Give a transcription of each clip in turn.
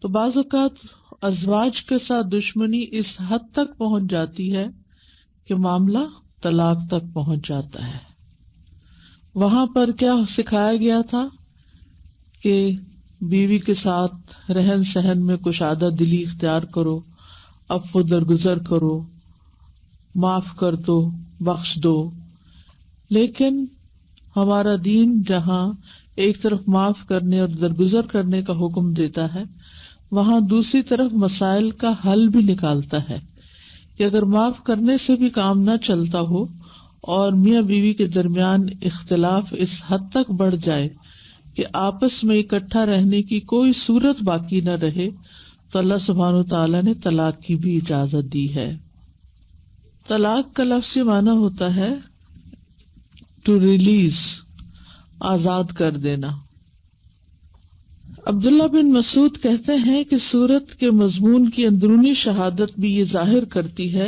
تو بعض اوقات ازواج کے ساتھ دشمنی اس حد تک پہنچ جاتی ہے کہ معاملہ طلاق تک پہنچ جاتا ہے. وہاں پر کیا سکھایا گیا تھا کہ بیوی کے ساتھ رہن سہن میں کشادہ دلی اختیار کرو، عفو درگزر کرو، معاف کر دو، بخش دو. لیکن ہمارا دین جہاں ایک طرف معاف کرنے اور درگزر کرنے کا حکم دیتا ہے، وہاں دوسری طرف مسائل کا حل بھی نکالتا ہے کہ اگر معاف کرنے سے بھی کام نہ چلتا ہو اور میاں بیوی کے درمیان اختلاف اس حد تک بڑھ جائے کہ آپس میں اکٹھا رہنے کی کوئی صورت باقی نہ رہے، تو اللہ سبحانہ وتعالیٰ نے طلاق کی بھی اجازت دی ہے. طلاق کا لفظی معنی ہوتا ہے ٹو ریلیز، آزاد کر دینا. عبداللہ بن مسعود کہتے ہیں کہ سورت کے مضمون کی اندرونی شہادت بھی یہ ظاہر کرتی ہے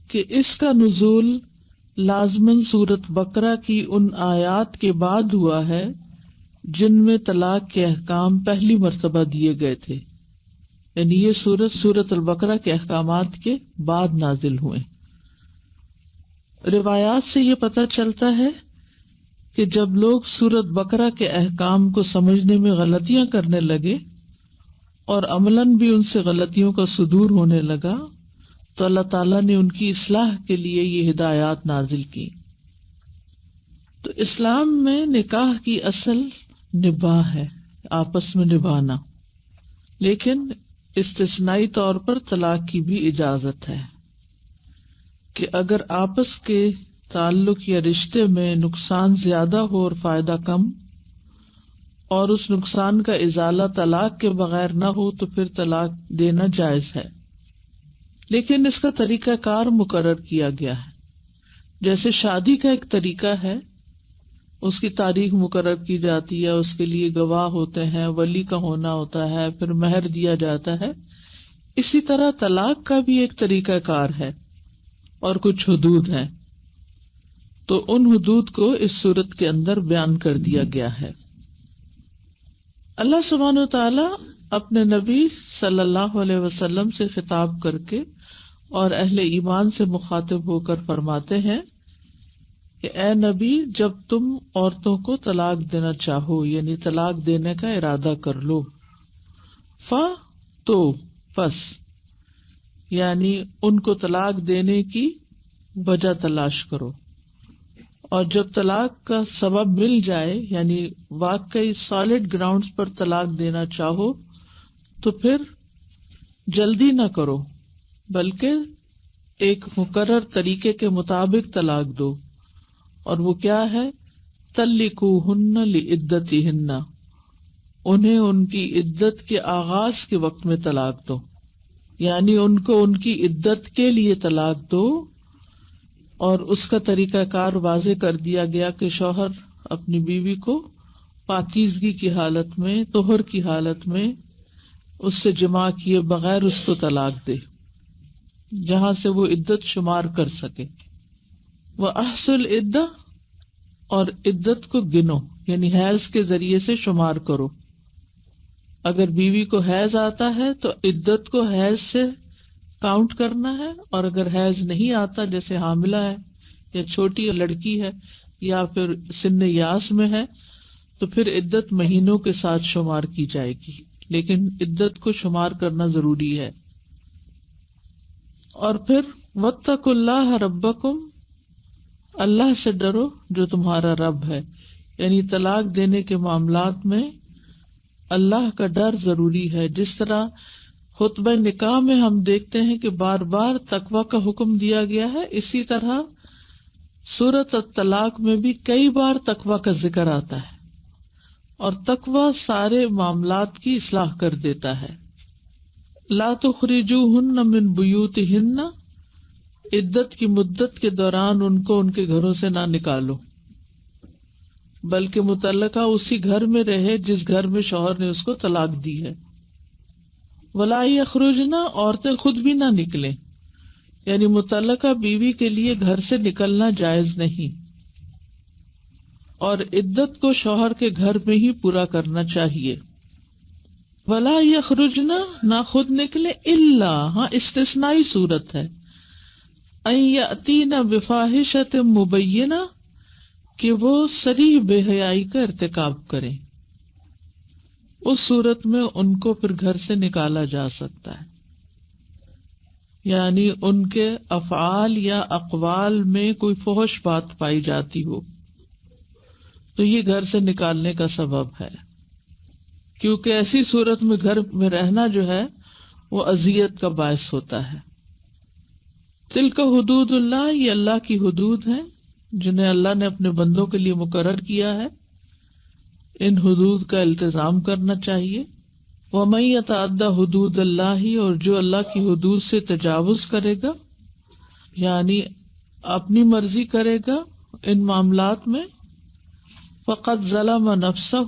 کہ اس کا نزول لازماً سورت بقرہ کی ان آیات کے بعد ہوا ہے جن میں طلاق کے احکام پہلی مرتبہ دیے گئے تھے. یعنی یہ سورت البقرہ کے احکامات کے بعد نازل ہوئے. روایات سے یہ پتہ چلتا ہے کہ جب لوگ سورت بقرہ کے احکام کو سمجھنے میں غلطیاں کرنے لگے اور عملاً بھی ان سے غلطیوں کا صدور ہونے لگا، تو اللہ تعالیٰ نے ان کی اصلاح کے لیے یہ ہدایات نازل کی. تو اسلام میں نکاح کی اصل نباہ ہے، آپس میں نبھانا، لیکن استثنائی طور پر طلاق کی بھی اجازت ہے کہ اگر آپس کے تعلق یا رشتے میں نقصان زیادہ ہو اور فائدہ کم، اور اس نقصان کا ازالہ طلاق کے بغیر نہ ہو، تو پھر طلاق دینا جائز ہے. لیکن اس کا طریقہ کار مقرر کیا گیا ہے. جیسے شادی کا ایک طریقہ ہے، اس کی تاریخ مقرر کی جاتی ہے، اس کے لیے گواہ ہوتے ہیں، ولی کا ہونا ہوتا ہے، پھر مہر دیا جاتا ہے. اسی طرح طلاق کا بھی ایک طریقہ کار ہے اور کچھ حدود ہیں. تو ان حدود کو اس صورت کے اندر بیان کر دیا گیا ہے. اللہ سبحانہ و تعالی اپنے نبی صلی اللہ علیہ وسلم سے خطاب کر کے اور اہل ایمان سے مخاطب ہو کر فرماتے ہیں کہ اے نبی، جب تم عورتوں کو طلاق دینا چاہو، یعنی طلاق دینے کا ارادہ کر لو، تو پس، یعنی ان کو طلاق دینے کی وجہ تلاش کرو. اور جب طلاق کا سبب مل جائے، یعنی واقعی سالڈ گراؤنڈز پر طلاق دینا چاہو، تو پھر جلدی نہ کرو، بلکہ ایک مقرر طریقے کے مطابق طلاق دو. اور وہ کیا ہے؟ طلقوہن لعدتہن، انہیں ان کی عدت کے آغاز کے وقت میں طلاق دو، یعنی ان کو ان کی عدت کے لیے طلاق دو. اور اس کا طریقہ کار واضح کر دیا گیا کہ شوہر اپنی بیوی کو پاکیزگی کی حالت میں، طہر کی حالت میں، اس سے جماع کیے بغیر اس کو طلاق دے، جہاں سے وہ عدت شمار کر سکے. وَأَحْصُوا الْعِدَّةَ، اور عدت کو گنو، یعنی حیض کے ذریعے سے شمار کرو. اگر بیوی کو حیض آتا ہے تو عدت کو حیض سے کاؤنٹ کرنا ہے، اور اگر حیض نہیں آتا، جیسے حاملہ ہے یا چھوٹی لڑکی ہے یا پھر سن یاس میں ہے، تو پھر عدت مہینوں کے ساتھ شمار کی جائے گی. لیکن عدت کو شمار کرنا ضروری ہے. اور پھر واتقوا اللہ ربکم، اللہ سے ڈرو جو تمہارا رب ہے. یعنی طلاق دینے کے معاملات میں اللہ کا ڈر ضروری ہے. جس طرح خطبہ نکاح میں ہم دیکھتے ہیں کہ بار بار تقوی کا حکم دیا گیا ہے، اسی طرح سورۃ الطلاق میں بھی کئی بار تقوی کا ذکر آتا ہے، اور تقوی سارے معاملات کی اصلاح کر دیتا ہے. لا تخرجوہن من بیوتہن، عدت کی مدت کے دوران ان کو ان کے گھروں سے نہ نکالو، بلکہ متعلقہ اسی گھر میں رہے جس گھر میں شوہر نے اس کو طلاق دی ہے. ولا یخرجن، عورتیں خود بھی نہ نکلیں، یعنی متعلقہ بیوی کے لیے گھر سے نکلنا جائز نہیں، اور عدت کو شوہر کے گھر میں ہی پورا کرنا چاہیے. ولا یخرجنا، نہ خود نکلے، الا، ہاں استثنائی صورت ہے، ان یاتینا بفاحشۃ مبینہ، کہ وہ صریح بے حیائی کا ارتکاب کریں، اس صورت میں ان کو پھر گھر سے نکالا جا سکتا ہے، یعنی ان کے افعال یا اقوال میں کوئی فحش بات پائی جاتی ہو تو یہ گھر سے نکالنے کا سبب ہے، کیونکہ ایسی صورت میں گھر میں رہنا جو ہے وہ اذیت کا باعث ہوتا ہے۔ تلک حدود اللہ، یہ اللہ کی حدود ہیں جنہیں اللہ نے اپنے بندوں کے لیے مقرر کیا ہے، ان حدود کا التزام کرنا چاہیے۔ وَمَن يَتَعَدَّ حدود اللہ، اور جو اللہ کی حدود سے تجاوز کرے گا، یعنی اپنی مرضی کرے گا ان معاملات میں، فقد ظلم نفسہ،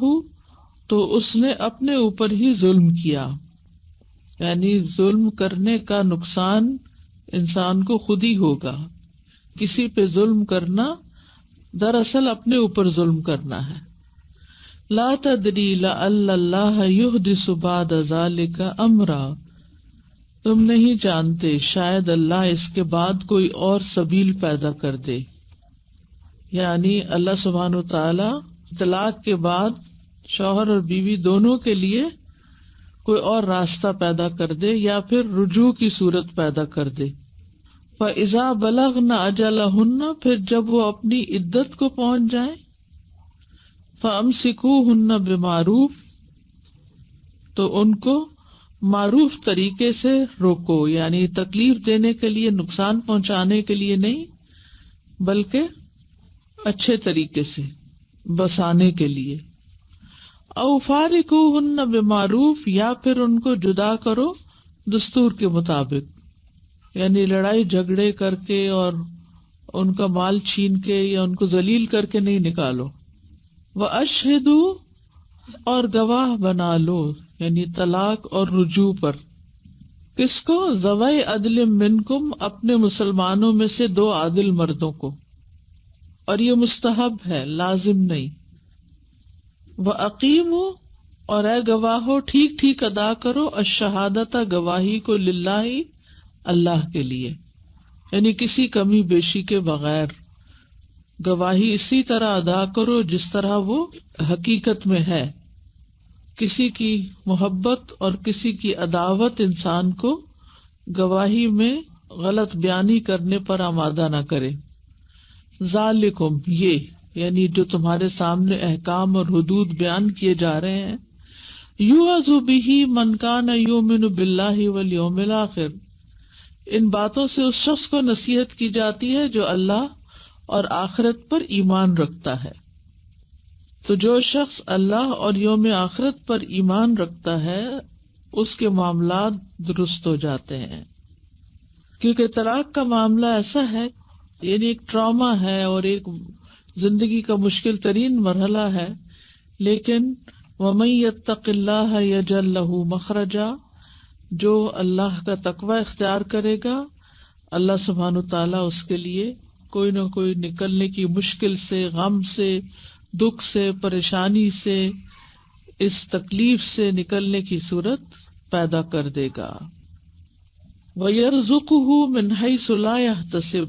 تو اس نے اپنے اوپر ہی ظلم کیا، یعنی ظلم کرنے کا نقصان انسان کو خود ہی ہوگا۔ کسی پہ ظلم کرنا دراصل اپنے اوپر ظلم کرنا ہے۔ لا تدری لعل اللہ یحدث بعد ذلک امرا، تم نہیں جانتے شاید اللہ اس کے بعد کوئی اور سبیل پیدا کر دے، یعنی اللہ سبحانہ وتعالی طلاق کے بعد شوہر اور بیوی دونوں کے لیے کوئی اور راستہ پیدا کر دے یا پھر رجوع کی صورت پیدا کر دے۔ فَإِذَا بَلَغْنَ أَجَلَهُنَّ، پھر جب وہ اپنی عدت کو پہنچ جائیں، فَأَمْسِكُوهُنَّ بِمَعْرُوف، تو ان کو معروف طریقے سے روکو، یعنی تکلیف دینے کے لیے، نقصان پہنچانے کے لیے نہیں، بلکہ اچھے طریقے سے بسانے کے لیے۔ او فارقوہن بمعروف، یا پھر ان کو جدا کرو دستور کے مطابق، یعنی لڑائی جھگڑے کر کے اور ان کا مال چھین کے یا ان کو ذلیل کر کے نہیں نکالو۔ وَأَشْهِدُوا، اور گواہ بنا لو، یعنی طلاق اور رجوع پر، کس کو؟ ذوی عدل منکم، اپنے مسلمانوں میں سے دو عادل مردوں کو، اور یہ مستحب ہے، لازم نہیں۔ وَأَقِیمُوا، اور اے گواہو ٹھیک ٹھیک ادا کرو، الشہادۃ، گواہی کو، للہ، اللہ کے لیے، یعنی کسی کمی بیشی کے بغیر گواہی اسی طرح ادا کرو جس طرح وہ حقیقت میں ہے۔ کسی کی محبت اور کسی کی عداوت انسان کو گواہی میں غلط بیانی کرنے پر آمادہ نہ کرے۔ ذالکم، یہ یعنی جو تمہارے سامنے احکام اور حدود بیان کیے جا رہے ہیں، یوعظ بہ من کان یؤمن باللہ والیوم الآخر، ان باتوں سے اس شخص کو نصیحت کی جاتی ہے جو اللہ اور آخرت پر ایمان رکھتا ہے۔ تو جو شخص اللہ اور یوم آخرت پر ایمان رکھتا ہے اس کے معاملات درست ہو جاتے ہیں، کیونکہ طلاق کا معاملہ ایسا ہے، یعنی ایک ٹراما ہے اور ایک زندگی کا مشکل ترین مرحلہ ہے، لیکن وَمَن يَتَّقِ اللَّهَ يَجْعَل لَّهُ مَخْرَجًا، جو اللہ کا تقوی اختیار کرے گا، اللہ سبحانہ وتعالیٰ اس کے لیے کوئی نہ کوئی نکلنے کی، مشکل سے، غم سے، دکھ سے، پریشانی سے، اس تکلیف سے نکلنے کی صورت پیدا کر دے گا۔ وَيَرْزُقُهُ مِنْ حَيْثُ لَا يَحْتَسِبُ،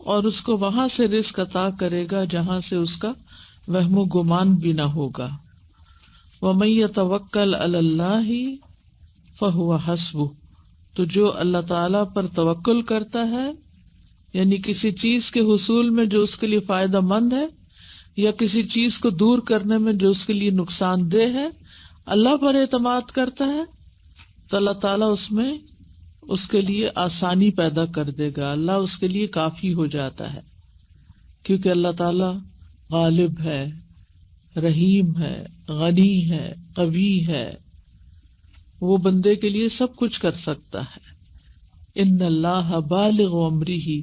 اور اس کو وہاں سے رزق عطا کرے گا جہاں سے اس کا وہم و گمان بھی نہ ہوگا۔ وَمَن يَتَوَکَّلْ عَلَى اللَّهِ فَهُوَ حَسْبُهُ، تو جو اللہ تعالیٰ پر توکل کرتا ہے، یعنی کسی چیز کے حصول میں جو اس کے لیے فائدہ مند ہے یا کسی چیز کو دور کرنے میں جو اس کے لیے نقصان دہ ہے، اللہ پر اعتماد کرتا ہے تو اللہ تعالیٰ اس میں اس کے لیے آسانی پیدا کر دے گا، اللہ اس کے لیے کافی ہو جاتا ہے، کیونکہ اللہ تعالیٰ غالب ہے، رحیم ہے، غنی ہے، قوی ہے، وہ بندے کے لیے سب کچھ کر سکتا ہے۔ ان اللہ بالغ امرہ،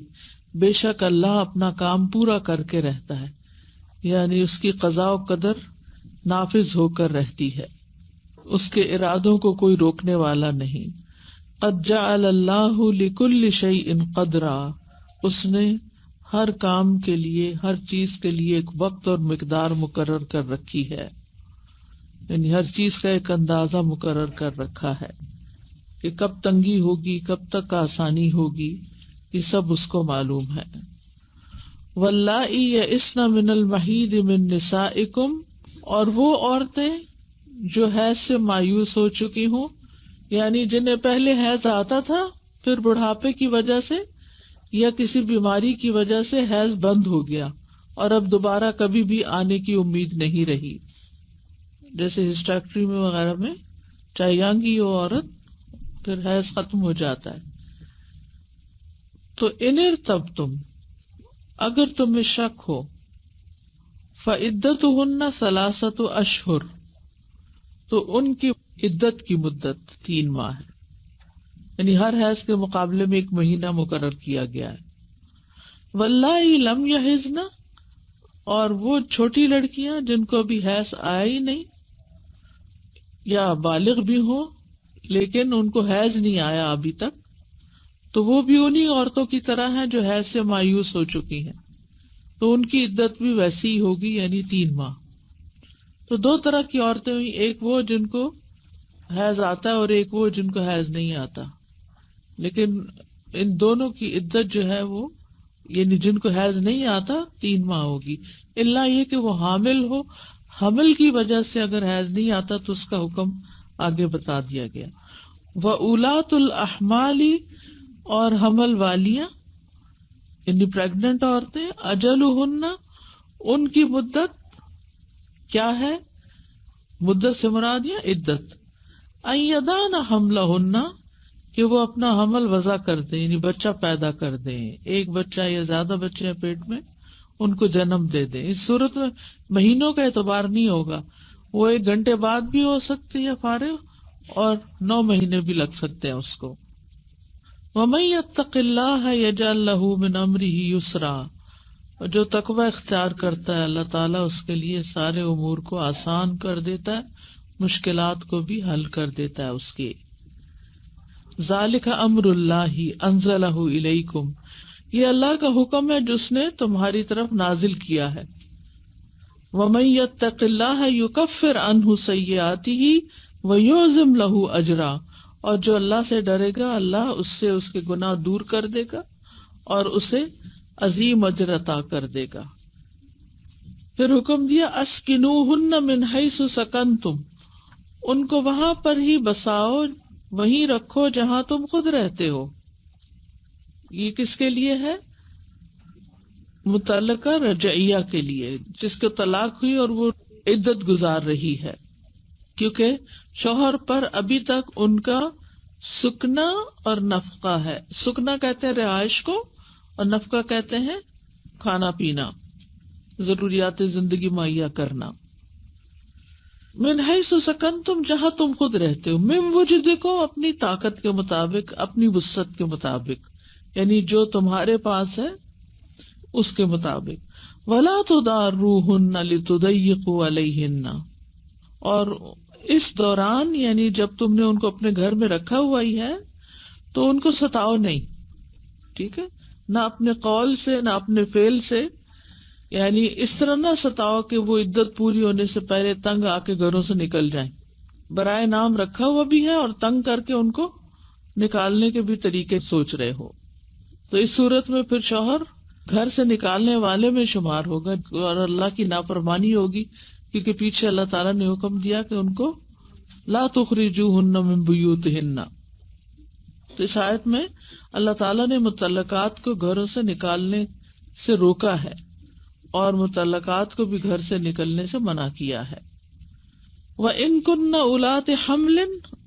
بے شک اللہ اپنا کام پورا کر کے رہتا ہے، یعنی اس کی قضاء و قدر نافذ ہو کر رہتی ہے، اس کے ارادوں کو کوئی روکنے والا نہیں۔ قد جعل اللہ لکل شیء قدرا، اس نے ہر کام کے لیے، ہر چیز کے لیے ایک وقت اور مقدار مقرر کر رکھی ہے، یعنی ہر چیز کا ایک اندازہ مقرر کر رکھا ہے کہ کب تنگی ہوگی، کب تک آسانی ہوگی، یہ سب اس کو معلوم ہے. واللائی یئسن من المحیض من نسائکم، اور وہ عورتیں جو حیض سے مایوس ہو چکی ہوں، یعنی جنہیں پہلے حیض آتا تھا پھر بڑھاپے کی وجہ سے یا کسی بیماری کی وجہ سے حیض بند ہو گیا اور اب دوبارہ کبھی بھی آنے کی امید نہیں رہی، جیسے ہسٹیکٹری میں وغیرہ میں چاہے ینگ ہی ہو عورت پھر حیض ختم ہو جاتا ہے. تو ان ارتبتم، اگر تمہیں شک ہو، فعدتہن ثلاثۃ اشہر، تو ان کی عدت کی مدت 3 ماہ ہے، یعنی ہر حیض کے مقابلے میں 1 مہینہ مقرر کیا گیا ہے. واللائی لم یحضن، اور وہ چھوٹی لڑکیاں جن کو ابھی حیض آیا ہی نہیں یا بالغ بھی ہوں لیکن ان کو حیض نہیں آیا ابھی تک، تو وہ بھی انہی عورتوں کی طرح ہیں جو حیض سے مایوس ہو چکی ہیں، تو ان کی عدت بھی ویسی ہی ہوگی، یعنی 3 ماہ. تو 2 طرح کی عورتیں ہوئی، ایک وہ جن کو حیض آتا ہے اور ایک وہ جن کو حیض نہیں آتا، لیکن ان دونوں کی عدت جو ہے وہ، یعنی جن کو حیض نہیں آتا 3 ماہ ہوگی، الا یہ کہ وہ حامل ہو، حمل کی وجہ سے اگر حیض نہیں آتا تو اس کا حکم آگے بتا دیا گیا. وَأُولَاتُ الْأَحْمَالِ، اور حمل والیاں یعنی پریگننٹ عورتیں، اجلہن، ان کی مدت کیا ہے، مدت سے مراد یا عدت، ان یضعن حملہن، کہ وہ اپنا حمل وضع کر دیں، یعنی بچہ پیدا کر دیں، ایک بچہ یا زیادہ بچے ہیں پیٹ میں ان کو جنم دے دیں. اس صورت میں مہینوں کا اعتبار نہیں ہوگا، وہ 1 گھنٹے بعد بھی ہو سکتی ہے فارغ، اور 9 مہینے بھی لگ سکتے ہیں اس کو. وَمَن يَتَّقِ اللَّهَ يَجْعَل لَّهُ مِنْ أَمْرِهِ يُسْرًا، جو تقوی اختیار کرتا ہے اللہ تعالیٰ اس کے لیے سارے امور کو آسان کر دیتا ہے، مشکلات کو بھی حل کر دیتا ہے اس کے. ذالک امر اللہ انزلہ الیکم، یہ اللہ کا حکم ہے جس نے تمہاری طرف نازل کیا ہے. ومن یتق اللہ یکفر عنہ سیئاتہ ویعظم لہ اجرا، اور جو اللہ سے ڈرے گا اللہ اس سے اس کے گناہ دور کر دے گا اور اسے عظیم اجر عطا کر دے گا. پھر حکم دیا اسکنوہن من حیث سکنتم، ان کو وہاں پر ہی بساؤ، وہیں رکھو جہاں تم خود رہتے ہو. یہ کس کے لیے ہے؟ متعلقہ رجعیہ کے لیے، جس کو طلاق ہوئی اور وہ عدت گزار رہی ہے، کیونکہ شوہر پر ابھی تک ان کا سکنا اور نفقہ ہے. سکنا کہتے ہیں رہائش کو، اور نفقہ کہتے ہیں کھانا پینا، ضروریات زندگی مہیا کرنا. من حیث سکنتم، جہاں تم خود رہتے ہو، من وجدکم، اپنی طاقت کے مطابق، اپنی وسعت کے مطابق، یعنی جو تمہارے پاس ہے اس کے مطابق. ولا تضاروہن لتضیقوا علیہن، اور اس دوران یعنی جب تم نے ان کو اپنے گھر میں رکھا ہوا ہی ہے تو ان کو ستاؤ نہیں، ٹھیک ہے، نہ اپنے قول سے نہ اپنے فعل سے، یعنی اس طرح نہ ستاؤ کہ وہ عدت پوری ہونے سے پہلے تنگ آ کے گھروں سے نکل جائیں. برائے نام رکھا ہوا بھی ہے اور تنگ کر کے ان کو نکالنے کے بھی طریقے سوچ رہے ہو، تو اس صورت میں پھر شوہر گھر سے نکالنے والے میں شمار ہوگا اور اللہ کی نافرمانی ہوگی، کیونکہ پیچھے اللہ تعالیٰ نے حکم دیا کہ ان کو لا تخرجوہن من بیوتہن. تو اس آیت میں اللہ تعالیٰ نے مطلقات کو گھروں سے نکالنے سے روکا ہے اور مطلقات کو بھی گھر سے نکلنے سے منع کیا ہے. وَإِن كُنَّ أُولَاتِ حَمْلٍ،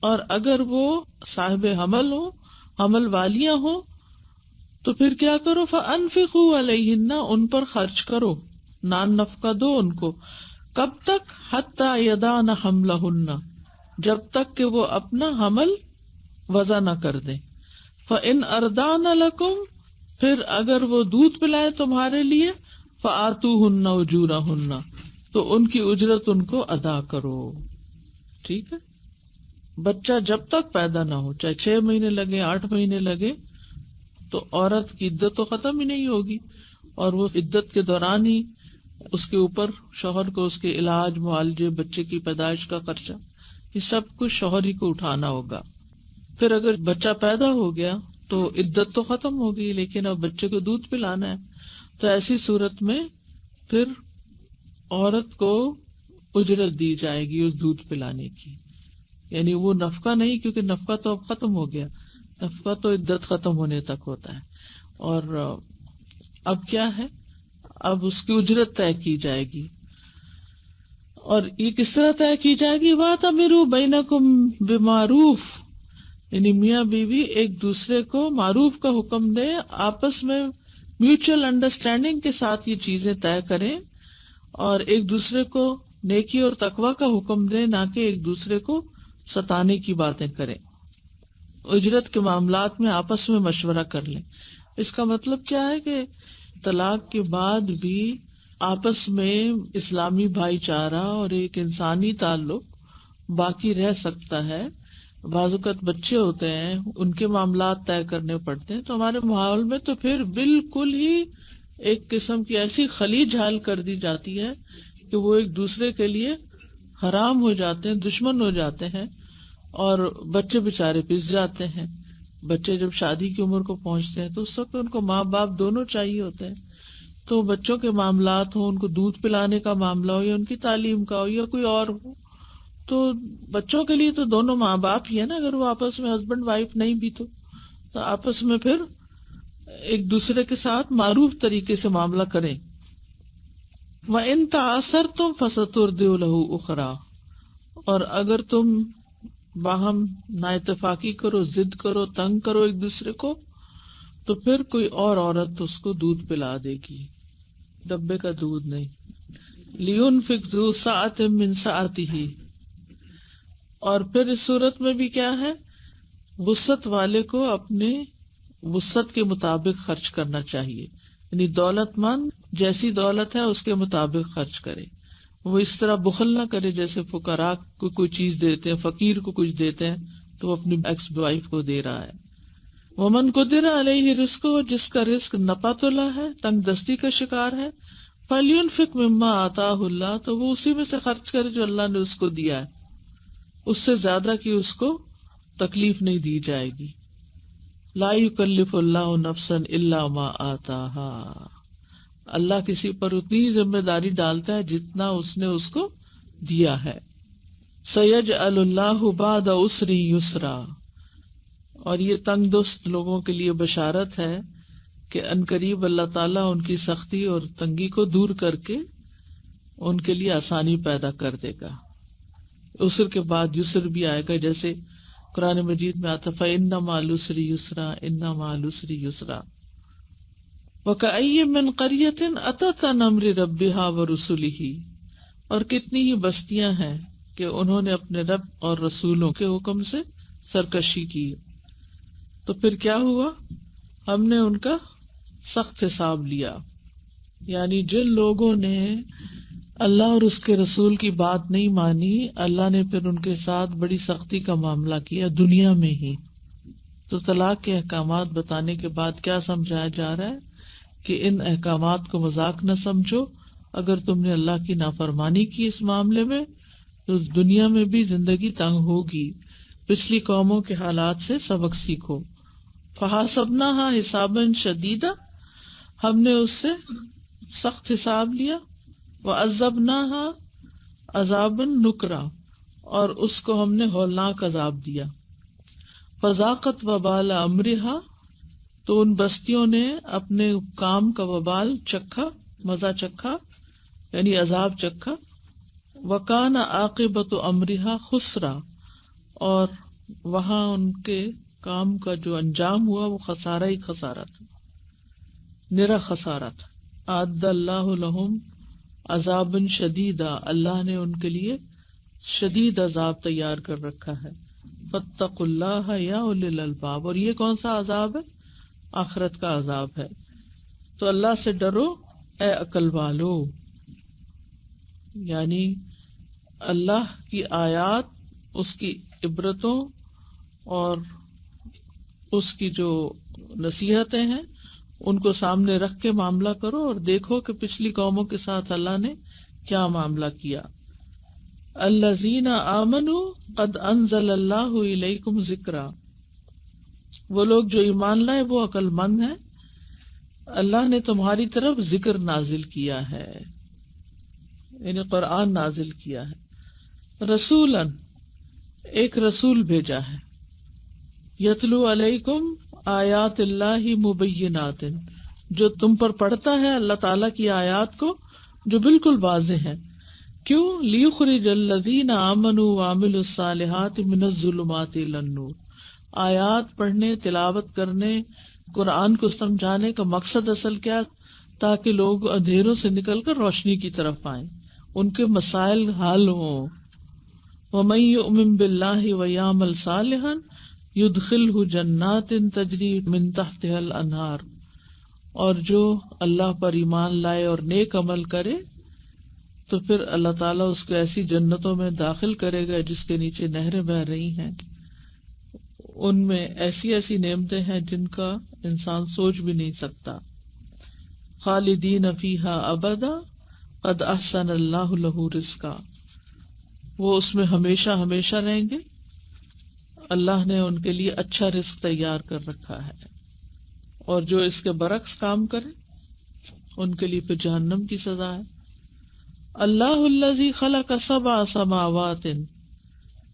اور اگر وہ صاحب حمل ہو، حمل والیاں ہوں، تو پھر کیا کرو، فَأَنفِقُوا عَلَيْهِنَّ، ان پر خرچ کرو، نان نفقہ دو ان کو. کب تک؟ حَتَّى يَضَعْنَ حَمْلَهُنَّ، جب تک کہ وہ اپنا حمل وضع نہ کر دیں. فَإِنْ أَرْضَعْنَ لَكُمْ، پھر اگر وہ دودھ پلائے تمہارے لیے، فَآتُوهُنَّ أُجُورَهُنَّ، تو ان کی اجرت ان کو ادا کرو. ٹھیک ہے، بچہ جب تک پیدا نہ ہو، چاہے 6 مہینے لگے 8 مہینے لگے، تو عورت کی عدت تو ختم ہی نہیں ہوگی، اور وہ عدت کے دوران ہی اس کے اوپر شوہر کو اس کے علاج، معالجے، بچے کی پیدائش کا خرچہ، یہ سب کچھ شوہر ہی کو اٹھانا ہوگا. پھر اگر بچہ پیدا ہو گیا تو عدت تو ختم ہوگی، لیکن اب بچے کو دودھ پلانا ہے، تو ایسی صورت میں پھر عورت کو اجرت دی جائے گی اس دودھ پلانے کی. یعنی وہ نفقہ نہیں، کیونکہ نفقہ تو اب ختم ہو گیا، نفقہ تو عدت ختم ہونے تک ہوتا ہے. اور اب کیا ہے، اب اس کی اجرت طے کی جائے گی. اور یہ کس طرح طے کی جائے گی؟ وَأَتَمِرُوا بَيْنَكُمْ بِمَعْرُوف، یعنی میاں بیوی ایک دوسرے کو معروف کا حکم دیں، آپس میں میوچل انڈرسٹینڈنگ کے ساتھ یہ چیزیں طے کریں، اور ایک دوسرے کو نیکی اور تقوی کا حکم دیں، نہ کہ ایک دوسرے کو ستانے کی باتیں کریں. اجرت کے معاملات میں آپس میں مشورہ کر لیں. اس کا مطلب کیا ہے کہ طلاق کے بعد بھی آپس میں اسلامی بھائی چارہ اور ایک انسانی تعلق باقی رہ سکتا ہے. بعض اوقات بچے ہوتے ہیں، ان کے معاملات طے کرنے پڑتے ہیں، تو ہمارے ماحول میں تو پھر بالکل ہی ایک قسم کی ایسی خلی جھال کر دی جاتی ہے کہ وہ ایک دوسرے کے لیے حرام ہو جاتے ہیں، دشمن ہو جاتے ہیں، اور بچے بےچارے پس جاتے ہیں. بچے جب شادی کی عمر کو پہنچتے ہیں تو اس وقت ان کو ماں باپ دونوں چاہیے ہوتے ہیں. تو بچوں کے معاملات ہوں، ان کو دودھ پلانے کا معاملہ ہو، یا ان کی تعلیم کا ہو، یا کوئی اور ہو، تو بچوں کے لیے تو دونوں ماں باپ ہی ہے نا. اگر وہ آپس میں ہسبینڈ وائف نہیں بھی تو آپس میں پھر ایک دوسرے کے ساتھ معروف طریقے سے معاملہ کریں. وَإِن تَعَاثَرْتُمْ فَسَتُرْضِعُ لَهُ أُخْرَىٰ، اور اگر تم باہم نا اتفاقی کرو، ضد کرو، تنگ کرو ایک دوسرے کو، تو پھر کوئی اور عورت اس کو دودھ پلا دے گی، ڈبے کا دودھ نہیں. لِيُنْفِقْ ذُو سَعَةٍ مِّن سَعَتِهِ، اور پھر اس صورت میں بھی کیا ہے، وسعت والے کو اپنے وسعت کے مطابق خرچ کرنا چاہیے. یعنی دولت مند جیسی دولت ہے اس کے مطابق خرچ کرے. وہ اس طرح بخل نہ کرے جیسے فقراء کو کوئی چیز دیتے ہیں، فقیر کو کچھ دیتے ہیں تو وہ اپنی ایکس وائف کو دے رہا ہے. ومن قدر علیہ رزقہ، جس کا رزق نپا تلا ہے، تنگ دستی کا شکار ہے، فلینفق مما آتاہ اللہ، تو وہ اسی میں سے خرچ کرے جو اللہ نے اس کو دیا ہے، اس سے زیادہ کی اس کو تکلیف نہیں دی جائے گی. لا یکلف اللہ نفسا الا ما آتاہا، اللہ کسی پر اتنی ذمہ داری ڈالتا ہے جتنا اس نے اس کو دیا ہے. سیجعل اللہ بعد عسر یسرا، اور یہ تنگ دست لوگوں کے لیے بشارت ہے کہ عنقریب اللہ تعالیٰ ان کی سختی اور تنگی کو دور کر کے ان کے لیے آسانی پیدا کر دے گا. عسر کے بعد یسر بھی آئے گا، جیسے قرآن مجید میں آتا فَإِنَّ مَعَ الْعُسْرِ يُسْرًا إِنَّ مَعَ الْعُسْرِ يُسْرًا. وَكَأَيٍّ مِّن قَرْيَةٍ أَتَتْ عَنْ أَمْرِ رَبِّهَا وَرُسُلِهِ، اور کتنی ہی بستیاں ہیں کہ انہوں نے اپنے رب اور رسولوں کے حکم سے سرکشی کی. تو پھر کیا ہوا، ہم نے ان کا سخت حساب لیا. یعنی جن لوگوں نے اللہ اور اس کے رسول کی بات نہیں مانی، اللہ نے پھر ان کے ساتھ بڑی سختی کا معاملہ کیا دنیا میں ہی. تو طلاق کے احکامات بتانے کے بعد کیا سمجھایا جا رہا ہے کہ ان احکامات کو مذاق نہ سمجھو. اگر تم نے اللہ کی نافرمانی کی اس معاملے میں تو دنیا میں بھی زندگی تنگ ہوگی. پچھلی قوموں کے حالات سے سبق سیکھو. فحاسبناها حسابا شدیدا، ہم نے اس سے سخت حساب لیا. وعذبناها عذابا نکرا، اور اس کو ہم نے ہولناک عذاب دیا. فذاقت وبال امرها، تو ان بستیوں نے اپنے کام کا وبال چکھا، مزہ چکھا، یعنی عذاب چکھا. وکان عاقبت امرها خسرا، اور وہاں ان کے کام کا جو انجام ہوا وہ خسارہ ہی خسارہ تھا، نرا خسارہ تھا. اعد اللہ لہم عذابا شدیدا، اللہ نے ان کے لیے شدید عذاب تیار کر رکھا ہے. فاتقوا اللہ یا اولی الالباب، اور یہ کون سا عذاب ہے؟ آخرت کا عذاب ہے. تو اللہ سے ڈرو اے عقل والو. یعنی اللہ کی آیات، اس کی عبرتوں اور اس کی جو نصیحتیں ہیں ان کو سامنے رکھ کے معاملہ کرو اور دیکھو کہ پچھلی قوموں کے ساتھ اللہ نے کیا معاملہ کیا. الذین آمنوا قد انزل اللہ الیکم ذکرا، وہ لوگ جو ایمان لائے وہ عقل مند ہیں، اللہ نے تمہاری طرف ذکر نازل کیا ہے، یعنی قرآن نازل کیا ہے. رسولاً، ایک رسول بھیجا ہے، یتلو علیکم آیات اللہ مبینات، جو تم پر پڑھتا ہے اللہ تعالیٰ کی آیات کو جو بالکل واضح ہے. کیوں؟ لیخرج الذین آمنوا وعملوا الصالحات من الظلمات الی النور. آیات پڑھنے، تلاوت کرنے، قرآن کو سمجھانے کا مقصد اصل کیا؟ تاکہ لوگ اندھیروں سے نکل کر روشنی کی طرف آئیں، ان کے مسائل حل ہوں. وَمَن يُؤْمِن بِاللَّهِ وَيَعْمَلْ صَالِحًا يُدْخِلْهُ جَنَّاتٍ تَجْرِي مِن تَحْتِهَا الْأَنْهَارُ، اور جو اللہ پر ایمان لائے اور نیک عمل کرے تو پھر اللہ تعالیٰ اس کو ایسی جنتوں میں داخل کرے گا جس کے نیچے نہریں بہہ رہی ہیں. ان میں ایسی ایسی نعمتیں ہیں جن کا انسان سوچ بھی نہیں سکتا. خالدین فیہا ابدا قد احسن اللہ لہ رزقا، وہ اس میں ہمیشہ ہمیشہ رہیں گے، اللہ نے ان کے لیے اچھا رزق تیار کر رکھا ہے. اور جو اس کے برعکس کام کرے ان کے لیے پھر جہنم کی سزا ہے. اللہ الذی خلق سبع سماوات،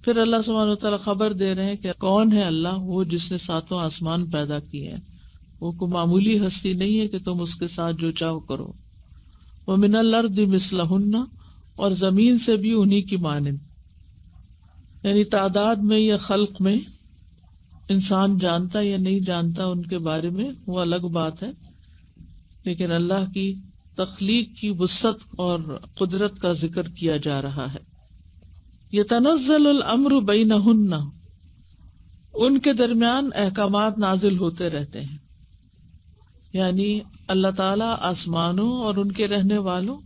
پھر اللہ سبحانہ وتعالیٰ خبر دے رہے ہیں کہ کون ہے اللہ، وہ جس نے ساتوں آسمان پیدا کیے ہیں. وہ کوئی معمولی ہستی نہیں ہے کہ تم اس کے ساتھ جو چاہو کرو. ومن الارض مثلہن، اور زمین سے بھی انہی کی مانند، یعنی تعداد میں یا خلق میں انسان جانتا یا نہیں جانتا ان کے بارے میں وہ الگ بات ہے، لیکن اللہ کی تخلیق کی وسعت اور قدرت کا ذکر کیا جا رہا ہے. یتنزل الامر بینہن، ان کے درمیان احکامات نازل ہوتے رہتے ہیں، یعنی اللہ تعالیٰ آسمانوں اور ان کے رہنے والوں،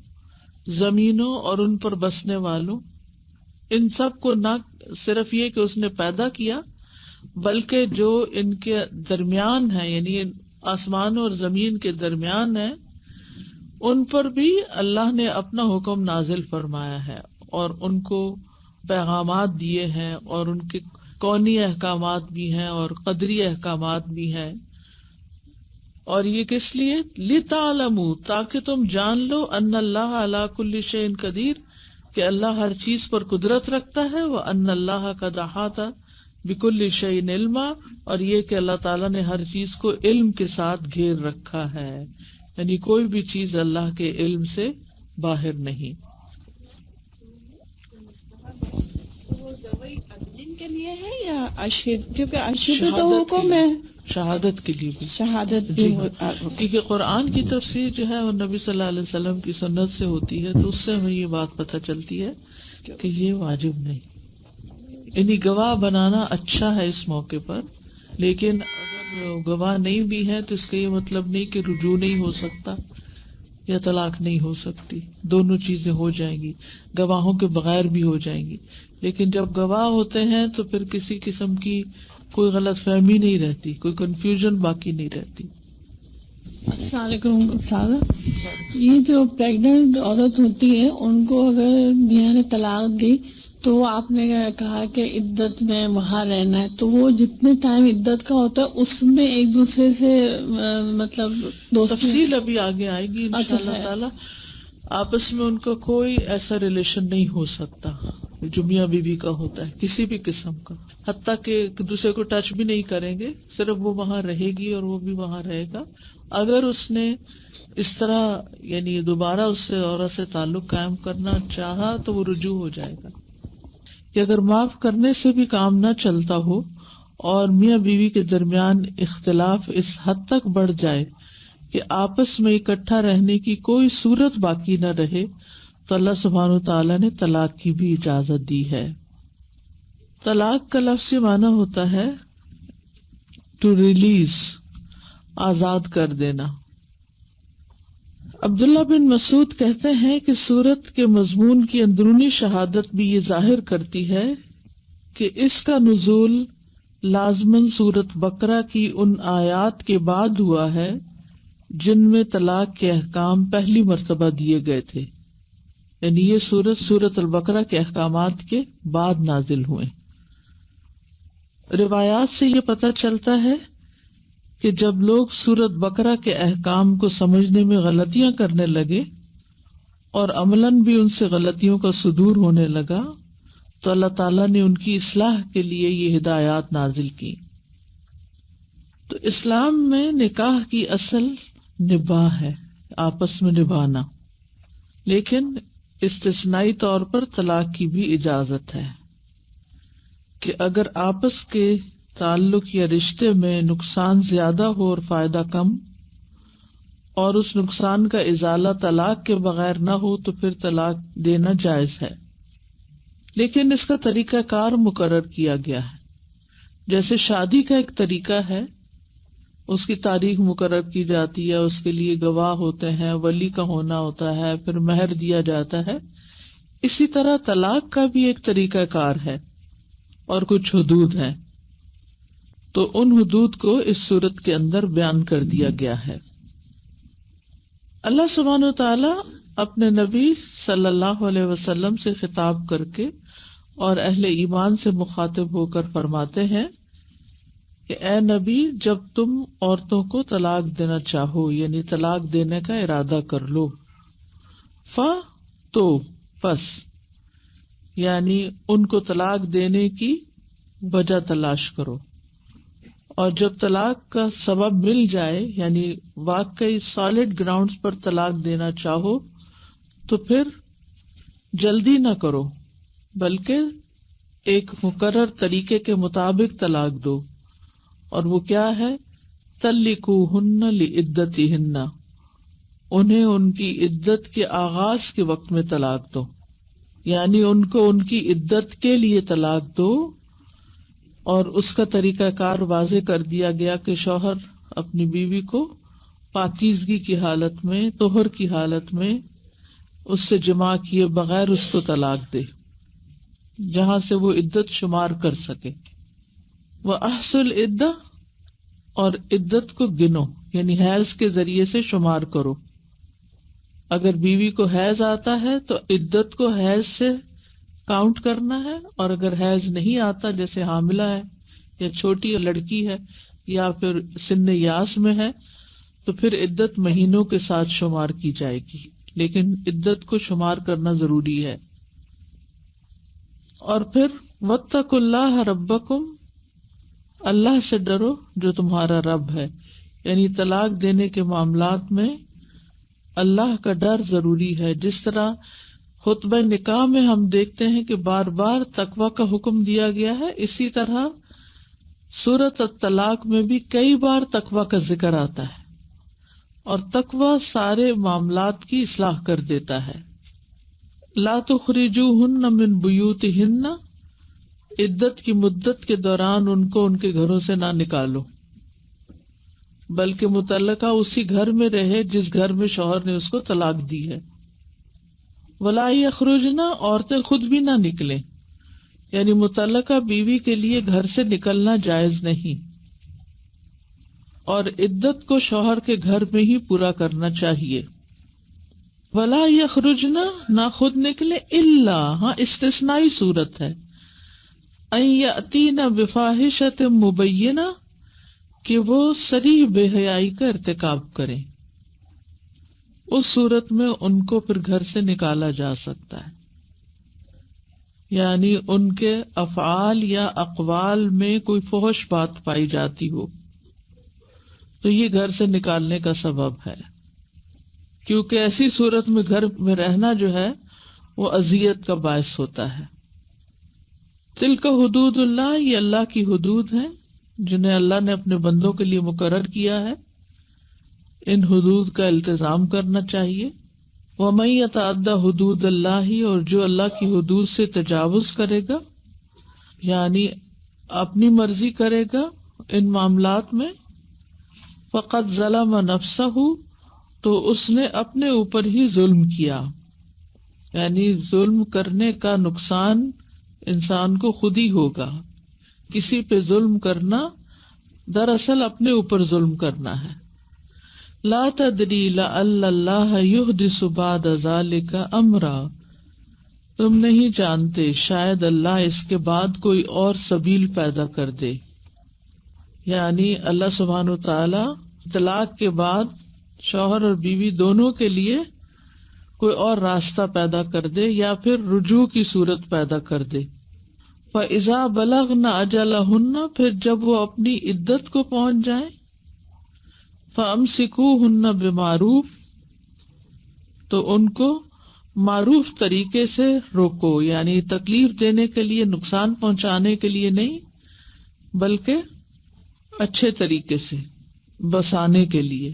زمینوں اور ان پر بسنے والوں، ان سب کو نہ صرف یہ کہ اس نے پیدا کیا بلکہ جو ان کے درمیان ہے، یعنی آسمان اور زمین کے درمیان ہے، ان پر بھی اللہ نے اپنا حکم نازل فرمایا ہے اور ان کو پیغامات دیے ہیں، اور ان کے کونی احکامات بھی ہیں اور قدری احکامات بھی ہیں. اور یہ کس لیے؟ لِتَعْلَمُوا، تاکہ تم جان لو، ان اللہ علی کل شیء قدیر، کہ اللہ ہر چیز پر قدرت رکھتا ہے، وَأَنَّ اللَّهَ قَدْ أَحَاطَ بِكُلِّ شَيْءٍ عِلْمًا، اور یہ کہ اللہ تعالیٰ نے ہر چیز کو علم کے ساتھ گھیر رکھا ہے، یعنی کوئی بھی چیز اللہ کے علم سے باہر نہیں. کے لیے ہے یا اشہد؟ کیونکہ اشہد تو حکم ہے، شہادت کے لیے بھی، شہادت بھی کیونکہ قرآن کی تفسیر جو ہے وہ نبی صلی اللہ علیہ وسلم کی سنت سے ہوتی ہے، تو اس سے ہمیں یہ بات پتہ چلتی ہے کہ یہ واجب نہیں. یعنی گواہ بنانا اچھا ہے اس موقع پر، لیکن اگر گواہ نہیں بھی ہے تو اس کا یہ مطلب نہیں کہ رجوع نہیں ہو سکتا یا طلاق نہیں ہو سکتی. دونوں چیزیں ہو جائیں گی، گواہوں کے بغیر بھی ہو جائیں گی. لیکن جب گواہ ہوتے ہیں تو پھر کسی قسم کی کوئی غلط فہمی نہیں رہتی، کوئی کنفیوژن باقی نہیں رہتی. السلام علیکم استاذہ، یہ جو پریگننٹ عورت ہوتی ہے ان کو اگر میاں نے طلاق دی تو آپ نے کہا کہ عدت میں وہاں رہنا ہے، تو وہ جتنے ٹائم عدت کا ہوتا ہے اس میں ایک دوسرے سے مطلب دوستی، تفصیل ابھی آگے آئے گی انشاءاللہ تعالی. آپس میں ان کا کوئی ایسا ریلیشن نہیں ہو سکتا جو میاں بیوی کا ہوتا ہے کسی بھی قسم کا، حتیٰ کہ ایک دوسرے کو ٹچ بھی نہیں کریں گے، صرف وہ وہاں رہے گی اور وہ بھی وہاں رہے گا. اگر اس نے اس طرح یعنی دوبارہ اس سے عورت سے تعلق قائم کرنا چاہا تو وہ رجوع ہو جائے گا. کہ اگر معاف کرنے سے بھی کام نہ چلتا ہو اور میاں بیوی کے درمیان اختلاف اس حد تک بڑھ جائے کہ آپس میں اکٹھا رہنے کی کوئی صورت باقی نہ رہے، تو اللہ سبحانہ وتعالیٰ نے طلاق کی بھی اجازت دی ہے. طلاق کا لفظی معنی ہوتا ہے ٹو ریلیز، آزاد کر دینا. عبداللہ بن مسعود کہتے ہیں کہ سورت کے مضمون کی اندرونی شہادت بھی یہ ظاہر کرتی ہے کہ اس کا نزول لازماً سورت بقرہ کی ان آیات کے بعد ہوا ہے جن میں طلاق کے احکام پہلی مرتبہ دیے گئے تھے، یعنی یہ سورۃ البقرہ کے احکامات کے بعد نازل ہوئے۔ روایات سے یہ پتہ چلتا ہے کہ جب لوگ سورۃ بقرہ کے احکام کو سمجھنے میں غلطیاں کرنے لگے اور عملاً بھی ان سے غلطیوں کا صدور ہونے لگا تو اللہ تعالیٰ نے ان کی اصلاح کے لیے یہ ہدایات نازل کی۔ تو اسلام میں نکاح کی اصل نباہ ہے، آپس میں نبھانا، لیکن استثنائی طور پر طلاق کی بھی اجازت ہے کہ اگر آپس کے تعلق یا رشتے میں نقصان زیادہ ہو اور فائدہ کم، اور اس نقصان کا ازالہ طلاق کے بغیر نہ ہو تو پھر طلاق دینا جائز ہے، لیکن اس کا طریقہ کار مقرر کیا گیا ہے۔ جیسے شادی کا ایک طریقہ ہے، اس کی تاریخ مقرر کی جاتی ہے، اس کے لیے گواہ ہوتے ہیں، ولی کا ہونا ہوتا ہے، پھر مہر دیا جاتا ہے، اسی طرح طلاق کا بھی ایک طریقہ کار ہے اور کچھ حدود ہیں، تو ان حدود کو اس صورت کے اندر بیان کر دیا گیا ہے۔ اللہ سبحانہ وتعالی اپنے نبی صلی اللہ علیہ وسلم سے خطاب کر کے اور اہل ایمان سے مخاطب ہو کر فرماتے ہیں کہ اے نبی، جب تم عورتوں کو طلاق دینا چاہو، یعنی طلاق دینے کا ارادہ کر لو، تو پس، یعنی ان کو طلاق دینے کی وجہ تلاش کرو، اور جب طلاق کا سبب مل جائے، یعنی واقعی سالڈ گراؤنڈز پر طلاق دینا چاہو تو پھر جلدی نہ کرو، بلکہ ایک مقرر طریقے کے مطابق طلاق دو، اور وہ کیا ہے؟ طلقوہن لعدتہن، انہیں ان کی عدت کے آغاز کے وقت میں طلاق دو، یعنی ان کو ان کی عدت کے لیے طلاق دو۔ اور اس کا طریقہ کار واضح کر دیا گیا کہ شوہر اپنی بیوی کو پاکیزگی کی حالت میں، طہر کی حالت میں، اس سے جماع کیے بغیر اس کو طلاق دے، جہاں سے وہ عدت شمار کر سکے۔ وَأَحْصُوا الْعِدَّةَ، اور عدت کو گنو، یعنی حیض کے ذریعے سے شمار کرو۔ اگر بیوی کو حیض آتا ہے تو عدت کو حیض سے کاؤنٹ کرنا ہے، اور اگر حیض نہیں آتا، جیسے حاملہ ہے یا چھوٹی لڑکی ہے یا پھر سن یاس میں ہے، تو پھر عدت مہینوں کے ساتھ شمار کی جائے گی، لیکن عدت کو شمار کرنا ضروری ہے۔ اور پھر واتقوا اللہ ربکم، اللہ سے ڈرو جو تمہارا رب ہے، یعنی طلاق دینے کے معاملات میں اللہ کا ڈر ضروری ہے۔ جس طرح خطبہ نکاح میں ہم دیکھتے ہیں کہ بار بار تقوی کا حکم دیا گیا ہے، اسی طرح سورۃ الطلاق میں بھی کئی بار تقوی کا ذکر آتا ہے، اور تقوی سارے معاملات کی اصلاح کر دیتا ہے۔ لا تخرجوہن من بیوتہن، عدت کی مدت کے دوران ان کو ان کے گھروں سے نہ نکالو، بلکہ متعلقہ اسی گھر میں رہے جس گھر میں شوہر نے اس کو طلاق دی ہے۔ ولا یخرجن، عورتیں خود بھی نہ نکلیں، یعنی متعلقہ بیوی کے لیے گھر سے نکلنا جائز نہیں، اور عدت کو شوہر کے گھر میں ہی پورا کرنا چاہیے۔ ولا یخرجن، نہ خود نکلے، الا، ہاں استثنائی صورت ہے، ان یاتین بفاحشۃ مبینہ، کہ وہ صریح بے حیائی کا ارتکاب کریں، اس صورت میں ان کو پھر گھر سے نکالا جا سکتا ہے، یعنی ان کے افعال یا اقوال میں کوئی فحش بات پائی جاتی ہو تو یہ گھر سے نکالنے کا سبب ہے، کیونکہ ایسی صورت میں گھر میں رہنا جو ہے وہ اذیت کا باعث ہوتا ہے۔ تلک حدود اللہ، یہ اللہ کی حدود ہیں جنہیں اللہ نے اپنے بندوں کے لیے مقرر کیا ہے، ان حدود کا التزام کرنا چاہیے۔ وَمَن يَتَعَدَّ حُدُودَ اللَّهِ، اور جو اللہ کی حدود سے تجاوز کرے گا، یعنی اپنی مرضی کرے گا ان معاملات میں، فَقَدْ ظَلَمَ نَفْسَهُ، تو اس نے اپنے اوپر ہی ظلم کیا، یعنی ظلم کرنے کا نقصان انسان کو خود ہی ہوگا۔ کسی پہ ظلم کرنا دراصل اپنے اوپر ظلم کرنا ہے۔ لا تدری لعل اللہ یحدث بعد ذلک امرا، تم نہیں جانتے شاید اللہ اس کے بعد کوئی اور سبیل پیدا کر دے، یعنی اللہ سبحانہ و تعالی طلاق کے بعد شوہر اور بیوی دونوں کے لیے کوئی اور راستہ پیدا کر دے یا پھر رجوع کی صورت پیدا کر دے۔ فَإِذَا بَلَغْنَ أَجَلَهُنَّ، پھر جب وہ اپنی عدت کو پہنچ جائیں، فَأَمْسِكُوهُنَّ بِمَعْرُوفٍ، تو ان کو معروف طریقے سے روکو، یعنی تکلیف دینے کے لیے، نقصان پہنچانے کے لیے نہیں، بلکہ اچھے طریقے سے بسانے کے لیے۔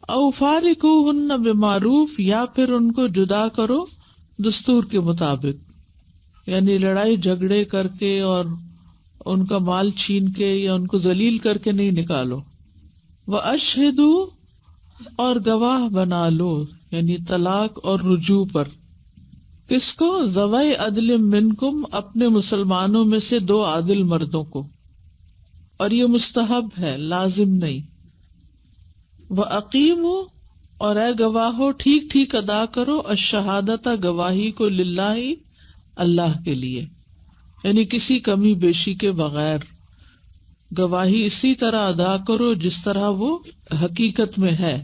او فارقوہن بمعروف، یا پھر ان کو جدا کرو دستور کے مطابق، یعنی لڑائی جھگڑے کر کے اور ان کا مال چھین کے یا ان کو ذلیل کر کے نہیں نکالو۔ وَأَشْهِدُوا، اور گواہ بنا لو، یعنی طلاق اور رجوع پر، کس کو؟ ذوی عدل منکم، اپنے مسلمانوں میں سے 2 عادل مردوں کو، اور یہ مستحب ہے، لازم نہیں۔ وَأَقِیمُوا، اور اے گواہو ٹھیک ٹھیک ادا کرو، الشہادۃ، گواہی کو، للہ، اللہ کے لیے، یعنی کسی کمی بیشی کے بغیر گواہی اسی طرح ادا کرو جس طرح وہ حقیقت میں ہے۔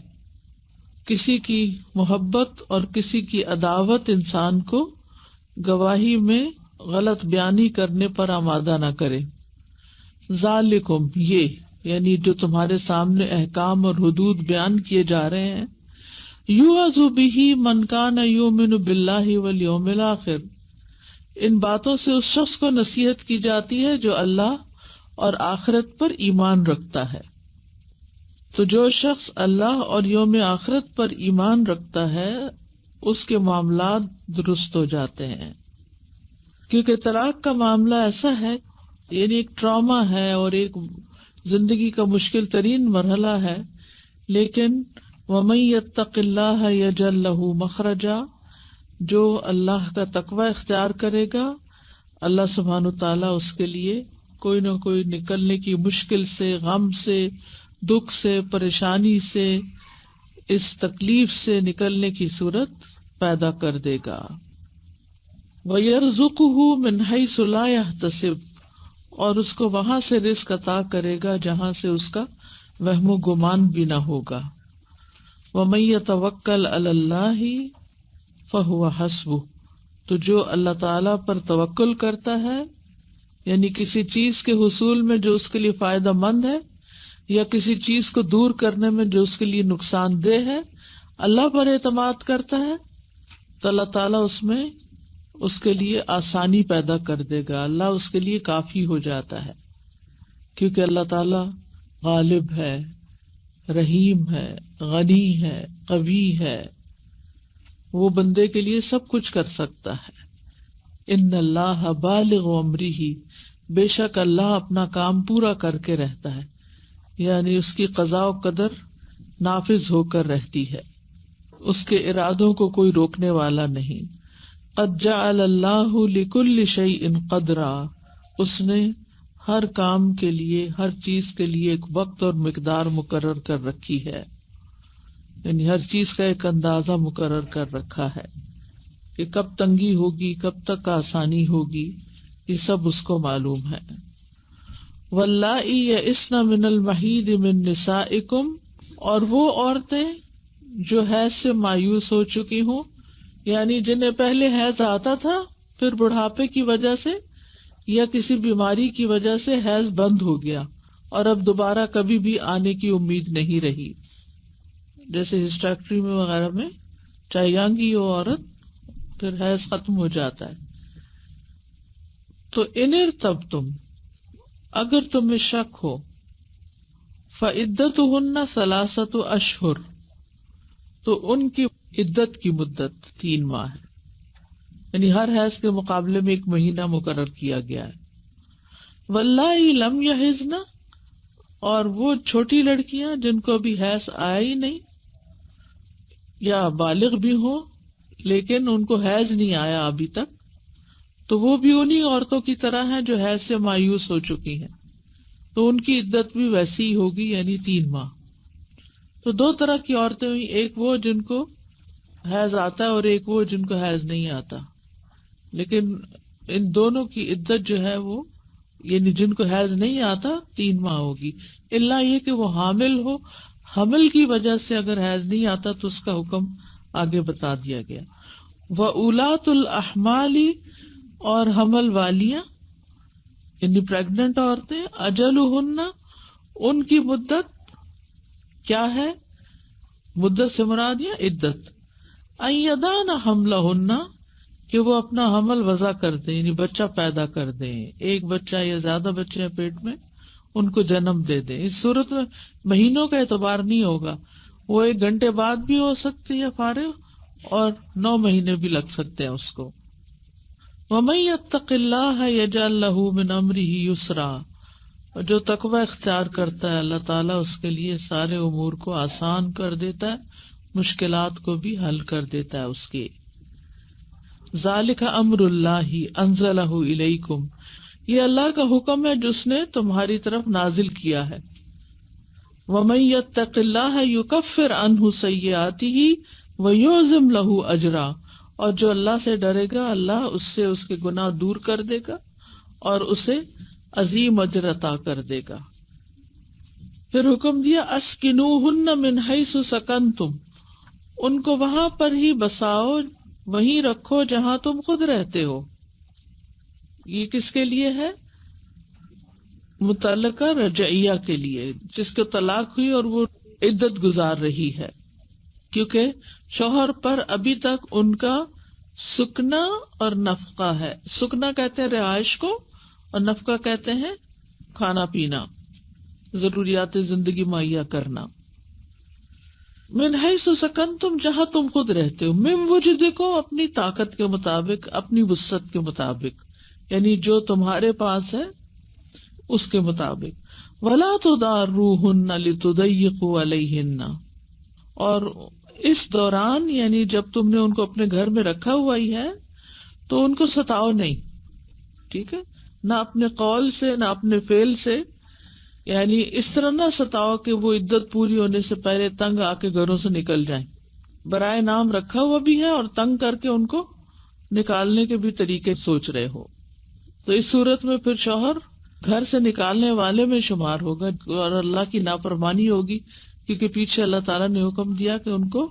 کسی کی محبت اور کسی کی عداوت انسان کو گواہی میں غلط بیانی کرنے پر آمادہ نہ کرے۔ ذالکم، یہ یعنی جو تمہارے سامنے احکام اور حدود بیان کیے جا رہے ہیں، یوعظ بہ من کان یؤمن باللہ والیوم الآخر، ان باتوں سے اس شخص کو نصیحت کی جاتی ہے جو اللہ اور آخرت پر ایمان رکھتا ہے۔ تو جو شخص اللہ اور یوم آخرت پر ایمان رکھتا ہے اس کے معاملات درست ہو جاتے ہیں، کیونکہ طلاق کا معاملہ ایسا ہے، یعنی ایک ٹراما ہے اور ایک زندگی کا مشکل ترین مرحلہ ہے، لیکن وَمَن يَتَّقِ اللَّهَ يَجْعَل لَّهُ مَخْرَجًا، جو اللہ کا تقوی اختیار کرے گا، اللہ سبحانہ تعالیٰ اس کے لیے کوئی نہ کوئی نکلنے کی مشکل سے، غم سے، دکھ سے، پریشانی سے، اس تکلیف سے نکلنے کی صورت پیدا کر دے گا۔ وَيَرْزُقُهُ مِنْ حَيْثُ لَا يَحْتَسِبُ، اور اس کو وہاں سے رزق عطا کرے گا جہاں سے اس کا وہم و گمان بھی نہ ہوگا۔ وَمَن يَتَوَکَّلْ عَلَى اللَّهِ فَهُوَ حَسْبُهُ، تو جو اللہ تعالیٰ پر توکل کرتا ہے، یعنی کسی چیز کے حصول میں جو اس کے لیے فائدہ مند ہے یا کسی چیز کو دور کرنے میں جو اس کے لیے نقصان دہ ہے، اللہ پر اعتماد کرتا ہے تو اللہ تعالیٰ اس میں اس کے لیے آسانی پیدا کر دے گا، اللہ اس کے لیے کافی ہو جاتا ہے، کیونکہ اللہ تعالیٰ غالب ہے، رحیم ہے، غنی ہے، قوی ہے، وہ بندے کے لیے سب کچھ کر سکتا ہے۔ ان اللہ بالغ امرہ، بے شک اللہ اپنا کام پورا کر کے رہتا ہے، یعنی اس کی قضاء و قدر نافذ ہو کر رہتی ہے، اس کے ارادوں کو کوئی روکنے والا نہیں۔ قد جعل اللہ لکل شیء قدرا، اس نے ہر کام کے لیے، ہر چیز کے لیے ایک وقت اور مقدار مقرر کر رکھی ہے، یعنی ہر چیز کا ایک اندازہ مقرر کر رکھا ہے کہ کب تنگی ہوگی، کب تک آسانی ہوگی، یہ سب اس کو معلوم ہے۔ واللائی یئسن من المحیض من نسائکم، اور وہ عورتیں جو حیض سے مایوس ہو چکی ہوں، یعنی جنہیں پہلے حیض آتا تھا پھر بڑھاپے کی وجہ سے یا کسی بیماری کی وجہ سے حیض بند ہو گیا اور اب دوبارہ کبھی بھی آنے کی امید نہیں رہی، جیسے ہسٹیکٹری میں وغیرہ میں چاہے ینگ ہی ہو عورت پھر حیض ختم ہو جاتا ہے۔ تو ان ارتبتم، اگر تمہیں شک ہو، فعدتہن 3 اشہر، تو ان کی عدت کی مدت 3 ماہ ہے، یعنی ہر حیض کے مقابلے میں 1 مہینہ مقرر کیا گیا ہے۔ واللائی لم یحضن، اور وہ چھوٹی لڑکیاں جن کو ابھی حیض آیا ہی نہیں یا بالغ بھی ہوں لیکن ان کو حیض نہیں آیا ابھی تک، تو وہ بھی انہی عورتوں کی طرح ہیں جو حیض سے مایوس ہو چکی ہیں، تو ان کی عدت بھی ویسی ہی ہوگی، یعنی 3 ماہ۔ تو دو طرح کی عورتیں ہوئی، ایک وہ جن کو حیض آتا ہے اور ایک وہ جن کو حیض نہیں آتا، لیکن ان دونوں کی عدت جو ہے وہ، یعنی جن کو حیض نہیں آتا 3 ماہ ہوگی، الا یہ کہ وہ حامل ہو، حمل کی وجہ سے اگر حیض نہیں آتا تو اس کا حکم آگے بتا دیا گیا۔ وَأُولَاتُ الْأَحْمَالِ، اور حمل والیاں یعنی پریگننٹ عورتیں، اجلہن، ان کی مدت کیا ہے، مدت سے مراد یا عدت، ان یضعن حملہن، کہ وہ اپنا حمل وضع کر دیں، یعنی بچہ پیدا کر دیں، ایک بچہ یا زیادہ بچے ہیں پیٹ میں ان کو جنم دے دیں۔ اس صورت میں مہینوں کا اعتبار نہیں ہوگا، وہ 1 گھنٹے بعد بھی ہو سکتی ہے فارغ، اور 9 مہینے بھی لگ سکتے ہیں اس کو۔ وَمَن يَتَّقِ اللَّهَ يَجْعَل لَّهُ مِنْ أَمْرِهِ يُسْرًا، اور جو تقوی اختیار کرتا ہے اللہ تعالیٰ اس کے لیے سارے امور کو آسان کر دیتا ہے، مشکلات کو بھی حل کر دیتا ہے اس کے۔ ذالک امر اللہ انزلہ الیکم، یہ اللہ کا حکم ہے جس نے تمہاری طرف نازل کیا ہے۔ ومن یتق اللہ یکفر عنہ سیئاتہ ویعظم لہ اجرا، اور جو اللہ سے ڈرے گا اللہ اس سے اس کے گناہ دور کر دے گا اور اسے عظیم اجر عطا کر دے گا۔ پھر حکم دیا اسکنوہن من حیث سکنتم، ان کو وہاں پر ہی بساؤ، وہیں رکھو جہاں تم خود رہتے ہو۔ یہ کس کے لیے ہے؟ متعلقہ رجعیہ کے لیے، جس کو طلاق ہوئی اور وہ عدت گزار رہی ہے، کیونکہ شوہر پر ابھی تک ان کا سکنا اور نفقہ ہے۔ سکنا کہتے ہیں رہائش کو، اور نفقہ کہتے ہیں کھانا پینا، ضروریات زندگی مہیا کرنا۔ من حیث سکنتم، جہاں تم خود رہتے ہو، من وجدکم، اپنی طاقت کے مطابق، اپنی وسعت کے مطابق، یعنی جو تمہارے پاس ہے اس کے مطابق۔ ولا تضاروہن لتضیقوا علیہن، اور اس دوران یعنی جب تم نے ان کو اپنے گھر میں رکھا ہوا ہی ہے تو ان کو ستاؤ نہیں، ٹھیک ہے، نہ اپنے قول سے نہ اپنے فعل سے، یعنی اس طرح نہ ستاؤ کہ وہ عدت پوری ہونے سے پہلے تنگ آ کے گھروں سے نکل جائیں۔ برائے نام رکھا ہوا بھی ہے اور تنگ کر کے ان کو نکالنے کے بھی طریقے سوچ رہے ہو، تو اس صورت میں پھر شوہر گھر سے نکالنے والے میں شمار ہوگا اور اللہ کی نافرمانی ہوگی، کیونکہ پیچھے اللہ تعالیٰ نے حکم دیا کہ ان کو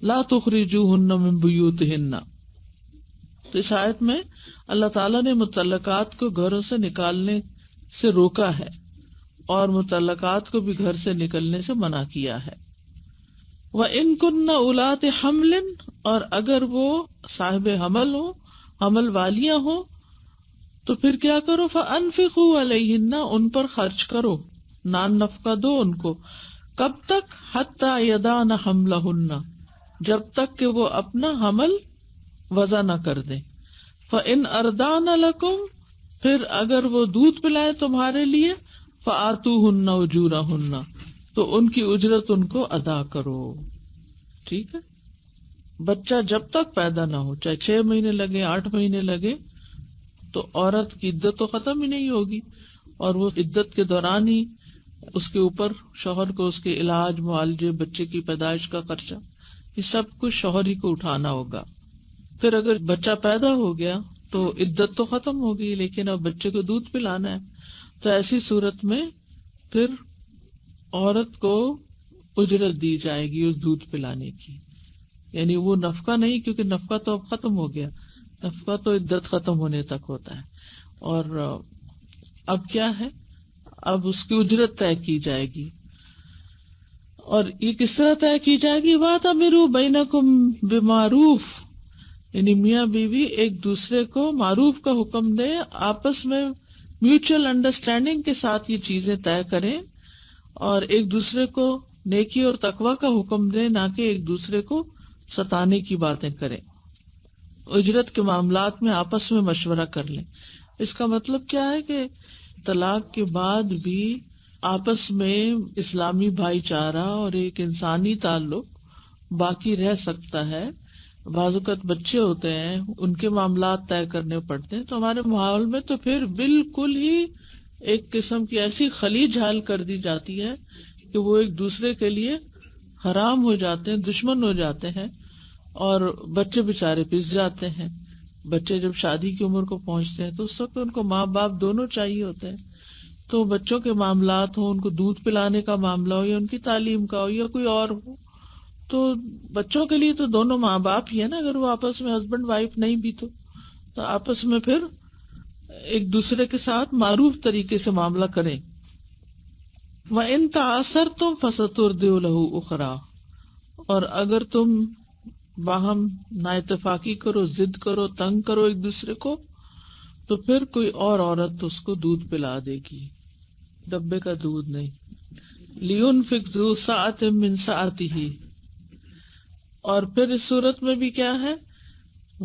لا تخرجوہن من بیوتہن۔ تو اس آیت میں اللہ تعالیٰ نے مطلقات کو گھروں سے نکالنے سے روکا ہے اور مطلقات کو بھی گھر سے نکلنے سے منع کیا ہے۔ وَإِن كُنَّ أُولَاتِ حَمْلٍ، اور اگر وہ صاحب حمل ہو، حمل والیاں ہو، تو پھر کیا کرو، فَأَنفِقُوا عَلَيْهِنَّ، ان پر خرچ کرو، نان نفقہ دو ان کو۔ کب تک؟ حَتَّى يَضَعْنَ حَمْلَهُنَّ، جب تک کہ وہ اپنا حمل وضع نہ کر دیں۔ فَإِنْ أَرْضَعْنَ لَكُمْ، پھر اگر وہ دودھ پلائے تمہارے لیے، فَآتُوهُنَّ أُجُورَهُنَّ، تو ان کی اجرت ان کو ادا کرو، ٹھیک ہے۔ بچہ جب تک پیدا نہ ہو، چاہے 6 مہینے لگے 8 مہینے لگے، تو عورت کی عدت تو ختم ہی نہیں ہوگی، اور وہ عدت کے دوران ہی اس کے اوپر شوہر کو اس کے علاج، معالجے، بچے کی پیدائش کا خرچہ، یہ سب کچھ شوہر ہی کو اٹھانا ہوگا۔ پھر اگر بچہ پیدا ہو گیا تو عدت تو ختم ہو گئی، لیکن اب بچے کو دودھ پلانا ہے، تو ایسی صورت میں پھر عورت کو اجرت دی جائے گی اس دودھ پلانے کی، یعنی وہ نفقہ نہیں، کیونکہ نفقہ تو اب ختم ہو گیا، نفقہ تو عدت ختم ہونے تک ہوتا ہے، اور اب کیا ہے، اب اس کی اجرت طے کی جائے گی۔ اور یہ کس طرح طے کی جائے گی؟ وَأَتَمِرُوا بَيْنَكُمْ بِمَعْرُوف، یعنی میاں بیوی ایک دوسرے کو معروف کا حکم دیں، آپس میں میوچل انڈرسٹینڈنگ کے ساتھ یہ چیزیں طے کریں، اور ایک دوسرے کو نیکی اور تقوی کا حکم دیں، نہ کہ ایک دوسرے کو ستانے کی باتیں کریں۔ اجرت کے معاملات میں آپس میں مشورہ کر لیں۔ اس کا مطلب کیا ہے کہ طلاق کے بعد بھی آپس میں اسلامی بھائی چارہ اور ایک انسانی تعلق باقی رہ سکتا ہے۔ بعض اوقات بچے ہوتے ہیں، ان کے معاملات طے کرنے پڑتے ہیں، تو ہمارے ماحول میں تو پھر بالکل ہی ایک قسم کی ایسی خلیج حال کر دی جاتی ہے کہ وہ ایک دوسرے کے لیے حرام ہو جاتے ہیں، دشمن ہو جاتے ہیں، اور بچے بےچارے پس جاتے ہیں. بچے جب شادی کی عمر کو پہنچتے ہیں تو اس وقت ان کو ماں باپ دونوں چاہیے ہوتے ہیں. تو بچوں کے معاملات ہوں، ان کو دودھ پلانے کا معاملہ ہو یا ان کی تعلیم کا ہو یا کوئی اور ہو، تو بچوں کے لیے تو دونوں ماں باپ ہی ہے نا. اگر وہ آپس میں ہسبینڈ وائف نہیں بھی تو آپس میں پھر ایک دوسرے کے ساتھ معروف طریقے سے معاملہ کریں. وَإِن تَعَاثَرْتُمْ فَسَتُرْضِعُ لَهُ أُخْرَىٰ، اور اگر تم باہم نااتفاقی کرو، ضد کرو، تنگ کرو ایک دوسرے کو، تو پھر کوئی اور عورت اس کو دودھ پلا دے گی، ڈبے کا دودھ نہیں. لِيُنْفِقْ ذُو سَعَةٍ مِّن سَعَتِهِ، اور پھر اس صورت میں بھی کیا ہے،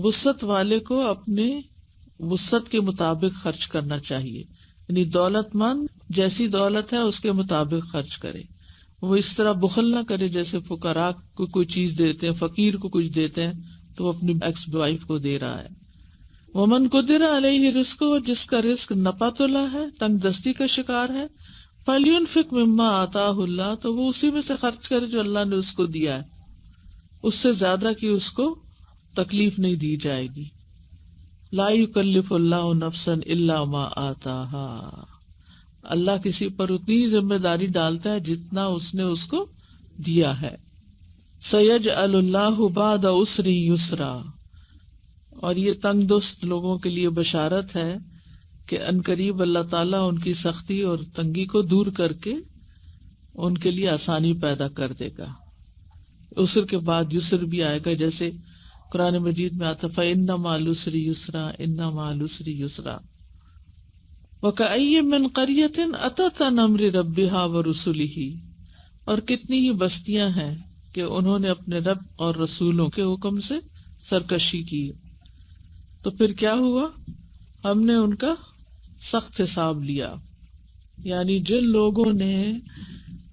وسعت والے کو اپنے وسعت کے مطابق خرچ کرنا چاہیے. یعنی دولت مند جیسی دولت ہے اس کے مطابق خرچ کرے. وہ اس طرح بخل نہ کرے جیسے فقراء کو کوئی چیز دیتے ہیں، فقیر کو کچھ دیتے ہیں تو وہ اپنی ایکس وائف کو دے رہا ہے. ومن قدر علیہ رزقہ، جس کا رزق نپا تلا ہے، تنگ دستی کا شکار ہے، فلینفق مما آتاہ اللہ، تو وہ اسی میں سے خرچ کرے جو اللہ نے اس کو دیا ہے، اس سے زیادہ کی اس کو تکلیف نہیں دی جائے گی. لا یکلف اللہ نفسا الا ما آتاہا، اللہ کسی پر اتنی ذمہ داری ڈالتا ہے جتنا اس نے اس کو دیا ہے. سیجعل اللہ بعد عسر یسرا، اور یہ تنگ دست لوگوں کے لیے بشارت ہے کہ عنقریب اللہ تعالیٰ ان کی سختی اور تنگی کو دور کر کے ان کے لیے آسانی پیدا کر دے گا. عسر کے بعد یسر بھی آئے گا، جیسے قرآن مجید میں آتا فَإِنَّ مَعَ الْعُسْرِ يُسْرًا إِنَّ مَعَ الْعُسْرِ يُسْرًا. وَكَأَيٍّ مِّن قَرْيَةٍ أَتَتْ عَنْ أَمْرِ رَبِّهَا وَرُسُلِهِ، اور کتنی ہی بستیاں ہیں کہ انہوں نے اپنے رب اور رسولوں کے حکم سے سرکشی کی. تو پھر کیا ہوا، ہم نے ان کا سخت حساب لیا. یعنی جن لوگوں نے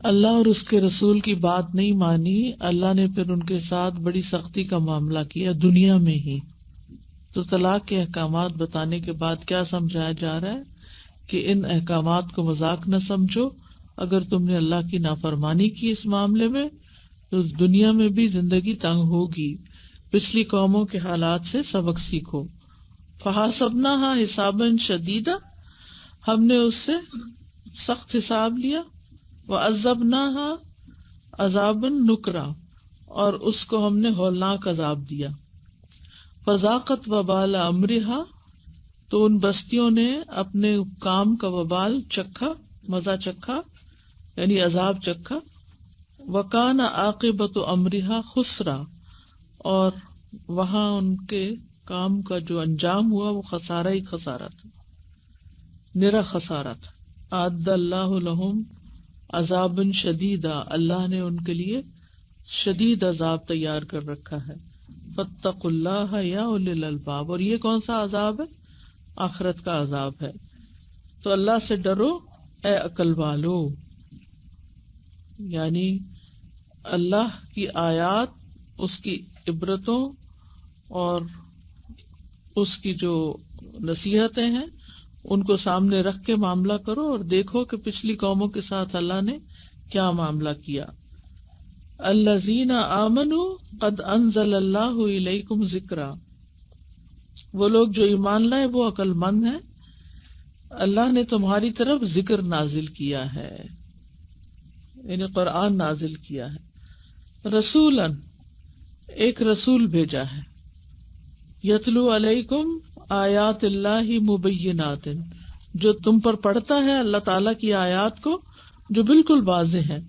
اللہ اور اس کے رسول کی بات نہیں مانی، اللہ نے پھر ان کے ساتھ بڑی سختی کا معاملہ کیا دنیا میں ہی. تو طلاق کے احکامات بتانے کے بعد کیا سمجھایا جا رہا ہے کہ ان احکامات کو مذاق نہ سمجھو. اگر تم نے اللہ کی نافرمانی کی اس معاملے میں تو دنیا میں بھی زندگی تنگ ہوگی. پچھلی قوموں کے حالات سے سبق سیکھو. فحاسبناها حسابا شدیدا، ہم نے اس سے سخت حساب لیا. وعذبناها عذابا نکرا، اور اس کو ہم نے ہولناک عذاب دیا. فذاقت وبال امرها، تو ان بستیوں نے اپنے کام کا وبال چکھا، مزہ چکھا، یعنی عذاب چکھا. وکان عاقبت امرها خسرا، اور وہاں ان کے کام کا جو انجام ہوا وہ خسارہ ہی خسارہ تھا، نرا خسارہ تھا. اعد اللہ لہم عذابا شدیدا، اللہ نے ان کے لیے شدید عذاب تیار کر رکھا ہے. فاتقوا اللہ یا اولی الالباب، اور یہ کون سا عذاب ہے؟ آخرت کا عذاب ہے. تو اللہ سے ڈرو اے عقل والو. یعنی اللہ کی آیات، اس کی عبرتوں اور اس کی جو نصیحتیں ہیں ان کو سامنے رکھ کے معاملہ کرو، اور دیکھو کہ پچھلی قوموں کے ساتھ اللہ نے کیا معاملہ کیا. الذین آمنوا قد انزل اللہ الیکم ذکرا، وہ لوگ جو ایمان لائے وہ عقل مند ہیں، اللہ نے تمہاری طرف ذکر نازل کیا ہے، یعنی قرآن نازل کیا ہے. رسولاً، ایک رسول بھیجا ہے. یتلو علیکم آیات اللہ مبینات، جو تم پر پڑھتا ہے اللہ تعالیٰ کی آیات کو جو بالکل واضح ہیں.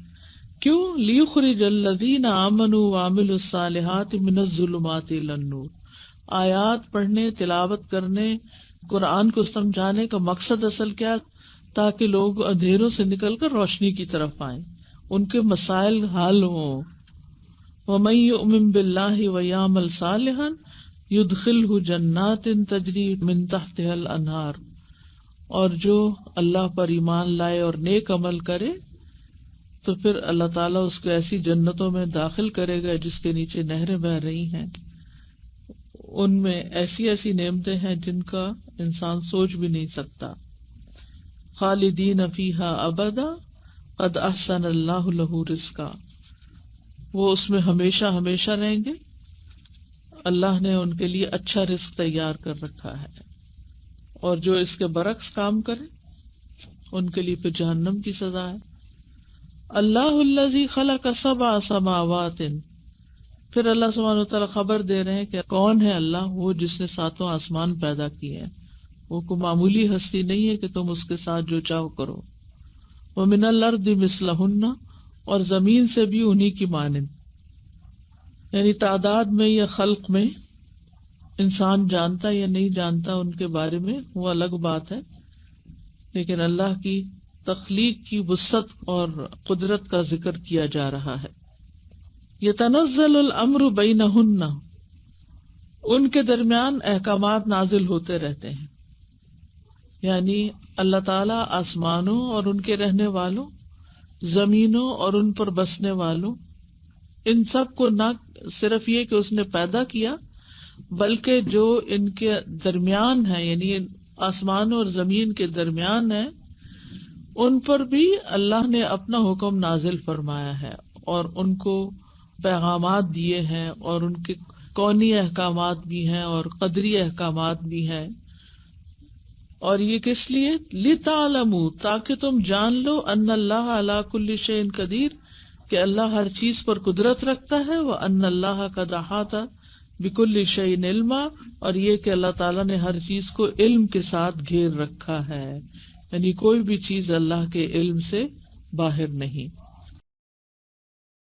کیوں؟ لیخرج الذین آمنوا وعملوا الصالحات من الظلمات الی النور. آیات پڑھنے، تلاوت کرنے، قرآن کو سمجھانے کا مقصد اصل کیا؟ تاکہ لوگ اندھیروں سے نکل کر روشنی کی طرف آئیں، ان کے مسائل حل ہوں. ومن یؤمن باللہ ویعمل صالحا یدخلہ جنات تجری من تحتها الانہار، اور جو اللہ پر ایمان لائے اور نیک عمل کرے تو پھر اللہ تعالیٰ اس کو ایسی جنتوں میں داخل کرے گا جس کے نیچے نہریں بہہ رہی ہیں. ان میں ایسی ایسی نعمتیں ہیں جن کا انسان سوچ بھی نہیں سکتا. خالدین فیہا ابدا قد احسن اللہ لہ رزقا، وہ اس میں ہمیشہ ہمیشہ رہیں گے. اللہ نے ان کے لیے اچھا رزق تیار کر رکھا ہے. اور جو اس کے برعکس کام کرے ان کے لیے پھر جہنم کی سزا ہے. اللہ الذی خلق سبع سماوات، پھر اللہ سبحانہ وتعالیٰ خبر دے رہے ہیں کہ کون ہے اللہ، وہ جس نے 7 آسمان پیدا کیے ہیں. وہ کوئی معمولی ہستی نہیں ہے کہ تم اس کے ساتھ جو چاہو کرو. وَمِنَ الْأَرْضِ مِثْلَهُنَّ، اور زمین سے بھی انہی کی مانند. یعنی تعداد میں یا خلق میں انسان جانتا یا نہیں جانتا ان کے بارے میں وہ الگ بات ہے، لیکن اللہ کی تخلیق کی وسعت اور قدرت کا ذکر کیا جا رہا ہے. یتنزل الامر بینہن، ان کے درمیان احکامات نازل ہوتے رہتے ہیں. یعنی اللہ تعالیٰ آسمانوں اور ان کے رہنے والوں، زمینوں اور ان پر بسنے والوں، ان سب کو نہ صرف یہ کہ اس نے پیدا کیا بلکہ جو ان کے درمیان ہے، یعنی آسمان اور زمین کے درمیان ہے، ان پر بھی اللہ نے اپنا حکم نازل فرمایا ہے اور ان کو پیغامات دیے ہیں، اور ان کے کونی احکامات بھی ہیں اور قدری احکامات بھی ہیں. اور یہ کس لیے؟ لِتَعْلَمُوا، تاکہ تم جان لو، ان اللہ علی کل شیء قدیر، کہ اللہ ہر چیز پر قدرت رکھتا ہے. وَأَنَّ اللَّهَ قَدْ أَحَاطَ بِكُلِّ شَيْءٍ عِلْمًا، اور یہ کہ اللہ تعالیٰ نے ہر چیز کو علم کے ساتھ گھیر رکھا ہے، یعنی کوئی بھی چیز اللہ کے علم سے باہر نہیں.